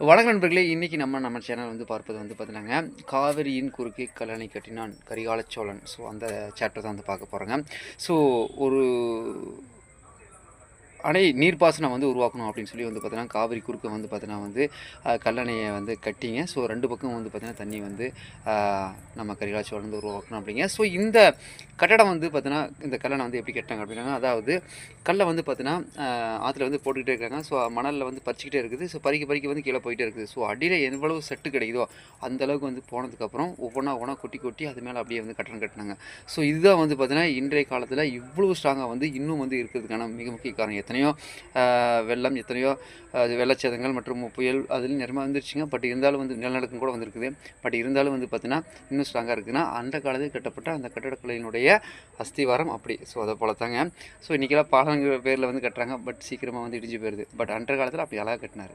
வணக்கம் நண்பர்களே, இன்றைக்கி நம்ம சேனல் வந்து பார்ப்பது வந்து பார்த்தீங்கன்னாங்க, காவிரியின் குறுக்கே கல்லணை கட்டினான் கரிகால சோழன். ஸோ அந்த சாப்டர் தான் வந்து பார்க்க போகிறோங்க. ஸோ ஒரு அணை நீர்ப்பாசனம் வந்து உருவாக்கணும் அப்படின்னு சொல்லி வந்து பார்த்தீங்கன்னா, காவிரி குறுக்க வந்து பார்த்தீங்கன்னா வந்து கல்லணையை வந்து கட்டிங்க. ஸோ 2 பக்கம் வந்து பார்த்தீங்கன்னா தண்ணி வந்து நம்ம கரிகால சோழன் வந்து உருவாக்கணும் அப்படிங்க. ஸோ இந்த கட்டடம் வந்து பார்த்தீங்கன்னா, இந்த கல்லணை வந்து எப்படி கட்டினாங்க அப்படின்னா, அதாவது கல்லை வந்து பார்த்தீங்கன்னா ஆற்றுல வந்து போட்டுக்கிட்டே இருக்காங்க. ஸோ மணலில் வந்து பறிச்சுக்கிட்டே இருக்குது. ஸோ பறிக்க வந்து கீழே போயிட்டே இருக்குது. ஸோ அடியில் எவ்வளவு செட்டு கிடைக்குதோ அந்த அளவுக்கு வந்து போனதுக்கப்புறம் ஒவ்வொன்றா கொட்டி அது மேலே அப்படியே வந்து கட்டணம் கட்டினாங்க. ஸோ இதுதான் வந்து பார்த்தீங்கன்னா, இன்றைய காலத்தில் இவ்வளோ ஸ்ட்ராங்காக வந்து இன்னும் வந்து இருக்கிறதுக்கான மிக முக்கிய காரணம். எத்தனையோ வெள்ளம், எத்தனையோ வெள்ளச்சேதங்கள் மற்றும் புயல் அதில் நிறைய வந்துருச்சுங்க. பட் இருந்தாலும் வந்து நிலநடுக்கம் கூட வந்திருக்குது. பட் இருந்தாலும் வந்து பார்த்தீங்கன்னா, இன்னும் ஸ்ட்ராங்காக இருக்குதுன்னா, அந்த காலத்தில் கட்டப்பட்ட அந்த கட்டடக்கலையினுடைய அஸ்திவாரம் அப்படி. ஸோ அதை போல தாங்க. ஸோ இன்றைக்கெல்லாம் பாலங்கிற பேரில் வந்து கட்டுறாங்க. பட் சீக்கிரமாக வந்து இடிஞ்சு போயிடுது. பட் அன்றைய காலத்தில் அப்படி அழகாக கட்டினார்.